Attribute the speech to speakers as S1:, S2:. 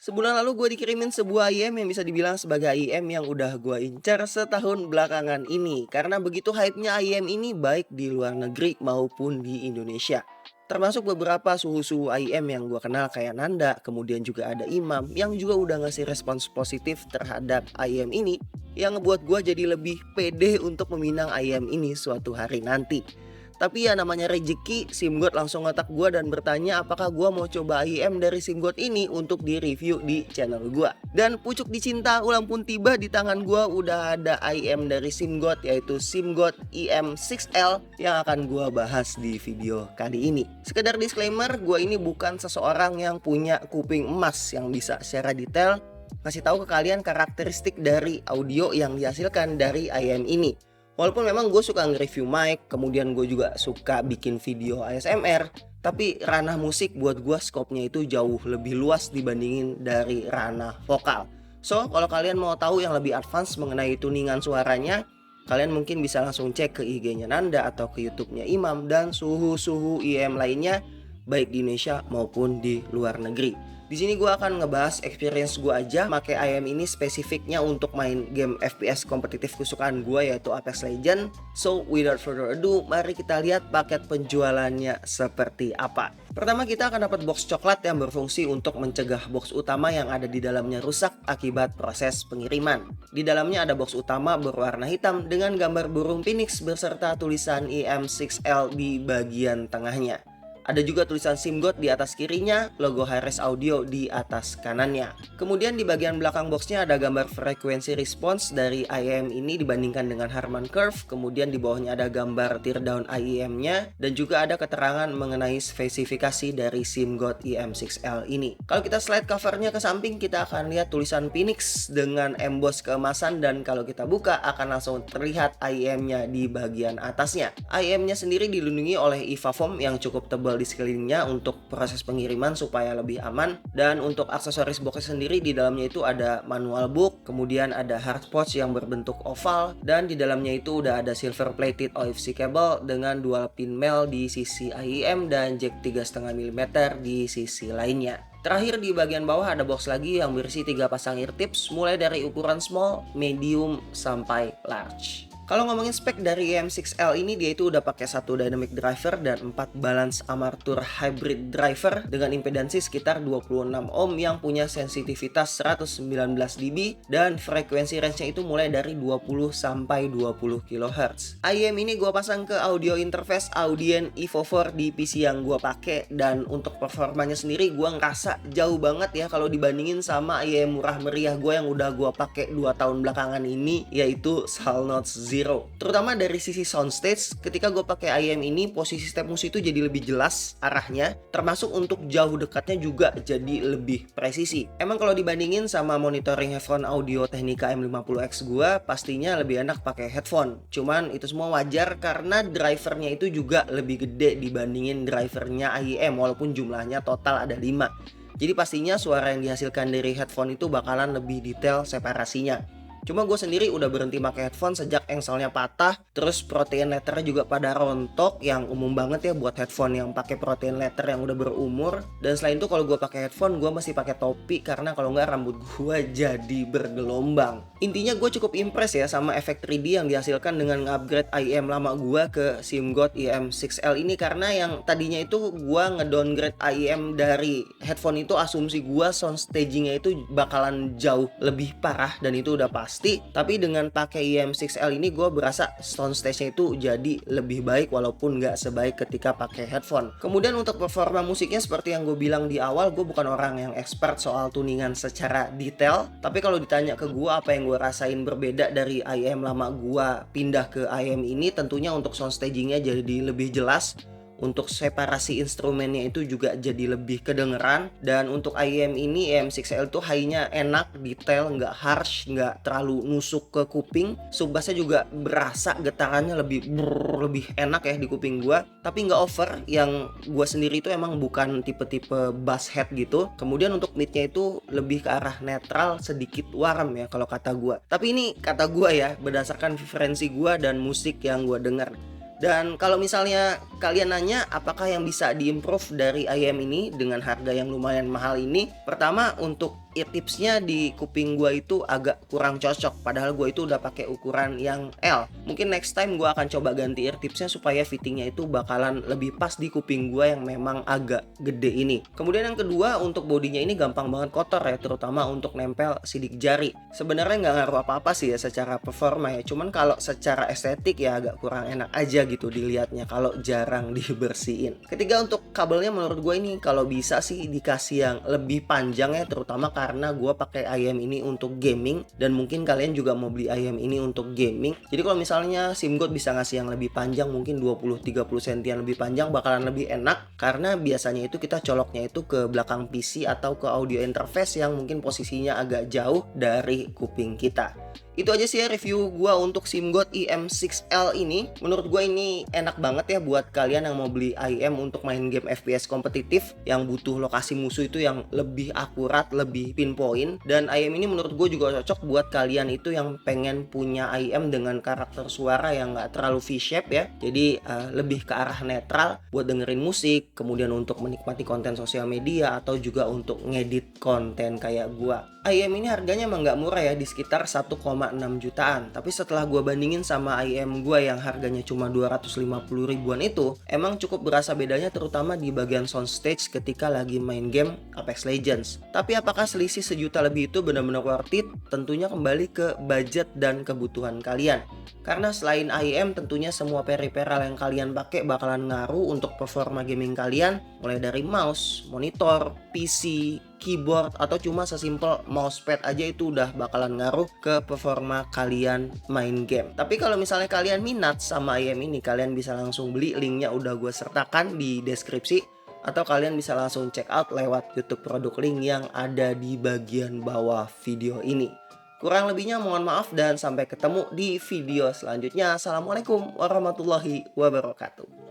S1: Sebulan lalu gue dikirimin sebuah IM yang bisa dibilang sebagai IM yang udah gue incar setahun belakangan ini. Karena begitu hype-nya IM ini baik di luar negeri maupun di Indonesia. Termasuk beberapa suhu-suhu IM yang gue kenal kayak Nanda, kemudian juga ada Imam yang juga udah ngasih respons positif terhadap IM ini. Yang ngebuat gue jadi lebih pede untuk meminang IM ini suatu hari nanti. Tapi ya namanya rejeki, SimGod langsung ngotak gue dan bertanya apakah gue mau coba IM dari SimGod ini untuk di-review di channel gue. Dan pucuk dicinta ulang pun tiba, di tangan gue udah ada IM dari SimGod, yaitu SimGod IM6L yang akan gue bahas di video kali ini. Sekedar disclaimer, gue ini bukan seseorang yang punya kuping emas yang bisa secara detail ngasih tahu ke kalian karakteristik dari audio yang dihasilkan dari IM ini. Walaupun memang gue suka nge-review mic, kemudian gue juga suka bikin video ASMR, tapi ranah musik buat gue skopnya itu jauh lebih luas dibandingin dari ranah vokal. So, kalau kalian mau tahu yang lebih advance mengenai tuningan suaranya, kalian mungkin bisa langsung cek ke IG-nya Nanda atau ke YouTube-nya Imam dan suhu-suhu IM lainnya, baik di Indonesia maupun di luar negeri. Di sini gue akan ngebahas experience gue aja pakai IM ini spesifiknya untuk main game FPS kompetitif kesukaan gue, yaitu Apex Legends. So without further ado, mari kita lihat paket penjualannya seperti apa. Pertama, kita akan dapat box coklat yang berfungsi untuk mencegah box utama yang ada di dalamnya rusak akibat proses pengiriman. Di dalamnya ada box utama berwarna hitam dengan gambar burung phoenix beserta tulisan IM6L di bagian tengahnya. Ada juga tulisan SimGod di atas kirinya, logo HRS Audio di atas kanannya. Kemudian di bagian belakang boxnya ada gambar frekuensi response dari IEM ini dibandingkan dengan Harman Curve. Kemudian di bawahnya ada gambar teardown IEM-nya dan juga ada keterangan mengenai spesifikasi dari SimGod IM6L ini. Kalau kita slide covernya ke samping, kita akan lihat tulisan Phoenix dengan emboss keemasan, dan kalau kita buka akan langsung terlihat IEM-nya di bagian atasnya. IEM-nya sendiri dilindungi oleh IFA foam yang cukup tebal di sekelilingnya untuk proses pengiriman supaya lebih aman. Dan untuk aksesoris boxnya sendiri, di dalamnya itu ada manual book, kemudian ada hard pouch yang berbentuk oval, dan di dalamnya itu udah ada silver plated OFC cable dengan dual pin male di sisi IEM dan jack 3,5 mm di sisi lainnya. Terakhir di bagian bawah ada box lagi yang berisi 3 pasang ear tips mulai dari ukuran small, medium, sampai large. Kalau ngomongin spek dari IM6L ini, dia itu udah pakai 1 dynamic driver dan 4 balance armature hybrid driver dengan impedansi sekitar 26 ohm yang punya sensitivitas 119 dB dan frekuensi range-nya itu mulai dari 20 sampai 20 kHz. IM ini gue pasang ke audio interface Audient Evo 4 di PC yang gue pakai, dan untuk performanya sendiri gue ngerasa jauh banget ya kalau dibandingin sama IM murah meriah gue yang udah gue pakai 2 tahun belakangan ini, yaitu Salnots Zero. Terutama dari sisi soundstage, ketika gue pakai IM ini, posisi step musik itu jadi lebih jelas arahnya, termasuk untuk jauh dekatnya juga jadi lebih presisi. Emang kalau dibandingin sama monitoring headphone audio Technica M50X gue, pastinya lebih enak pakai headphone. Cuman itu semua wajar karena drivernya itu juga lebih gede dibandingin drivernya IM, walaupun jumlahnya total ada 5. Jadi pastinya suara yang dihasilkan dari headphone itu bakalan lebih detail separasinya. Cuma gue sendiri udah berhenti pakai headphone sejak engselnya patah, terus protein letternya juga pada rontok, yang umum banget ya buat headphone yang pakai protein letter yang udah berumur. Dan selain itu kalau gue pakai headphone, gue masih pakai topi karena kalau nggak rambut gue jadi bergelombang. Intinya gue cukup impress ya sama efek 3D yang dihasilkan dengan nge-upgrade IM lama gue ke SimGod IM6L ini, karena yang tadinya itu gue ngedowngrade IM dari headphone itu, asumsi gue sound stagingnya itu bakalan jauh lebih parah dan itu udah pas. Tapi dengan pakai IM6L ini gue berasa sound stage-nya itu jadi lebih baik walaupun nggak sebaik ketika pakai headphone. Kemudian untuk performa musiknya, seperti yang gue bilang di awal, gue bukan orang yang expert soal tuningan secara detail. Tapi kalau ditanya ke gue apa yang gue rasain berbeda dari IM lama gue pindah ke IM ini, tentunya untuk sound stagingnya jadi lebih jelas. Untuk separasi instrumennya itu juga jadi lebih kedengeran. Dan untuk IM ini, IM6L tuh high-nya enak, detail, nggak harsh, nggak terlalu nusuk ke kuping. Subbassnya juga berasa getarannya lebih enak ya di kuping gua, tapi nggak over. Yang gua sendiri itu emang bukan tipe-tipe bass head gitu. Kemudian untuk midnya itu lebih ke arah netral, sedikit warm ya kalau kata gua. Tapi ini kata gua ya, berdasarkan preferensi gua dan musik yang gua dengar. Dan kalau misalnya kalian nanya apakah yang bisa diimprove dari IM ini dengan harga yang lumayan mahal ini, pertama untuk ear tipsnya di kuping gua itu agak kurang cocok, padahal gua itu udah pakai ukuran yang L. Mungkin next time gua akan coba ganti ear tipsnya supaya fittingnya itu bakalan lebih pas di kuping gua yang memang agak gede ini. Kemudian yang kedua, untuk bodinya ini gampang banget kotor ya, terutama untuk nempel sidik jari. Sebenarnya nggak ngaruh apa-apa sih ya secara performa ya, cuman kalau secara estetik ya agak kurang enak aja gitu dilihatnya kalau jarang dibersihin. Ketiga, untuk kabelnya menurut gue ini kalau bisa sih dikasih yang lebih panjang ya, terutama karena gue pakai IM ini untuk gaming dan mungkin kalian juga mau beli IM ini untuk gaming. Jadi kalau misalnya SIM Gold bisa ngasih yang lebih panjang, mungkin 20-30 cm lebih panjang, bakalan lebih enak karena biasanya itu kita coloknya itu ke belakang PC atau ke audio interface yang mungkin posisinya agak jauh dari kuping kita. Itu aja sih ya review gua untuk SIM Gold IM6L ini. Menurut gua ini enak banget ya buat kalian yang mau beli IM untuk main game FPS kompetitif yang butuh lokasi musuh itu yang lebih akurat, lebih pinpoint. Dan IM ini menurut gue juga cocok buat kalian itu yang pengen punya IM dengan karakter suara yang nggak terlalu V-shape ya. Jadi lebih ke arah netral buat dengerin musik, kemudian untuk menikmati konten sosial media, atau juga untuk ngedit konten kayak gua. IM ini harganya emang nggak murah ya, di sekitar 1,6 jutaan. Tapi setelah gue bandingin sama IM gue yang harganya cuma 250 ribuan itu, emang cukup berasa bedanya terutama di bagian soundstage ketika lagi main game Apex Legends. Tapi apakah selisih sejuta lebih itu benar-benar worth it? Tentunya kembali ke budget dan kebutuhan kalian. Karena selain IM, tentunya semua peripheral yang kalian pakai bakalan ngaruh untuk performa gaming kalian, mulai dari mouse, monitor, PC, keyboard, atau cuma sesimpel mousepad aja itu udah bakalan ngaruh ke performa kalian main game. Tapi kalau misalnya kalian minat sama IM ini, kalian bisa langsung beli, linknya udah gue sertakan di deskripsi, atau kalian bisa langsung check out lewat YouTube Produk Link yang ada di bagian bawah video ini. Kurang lebihnya mohon maaf dan sampai ketemu di video selanjutnya. Assalamualaikum warahmatullahi wabarakatuh.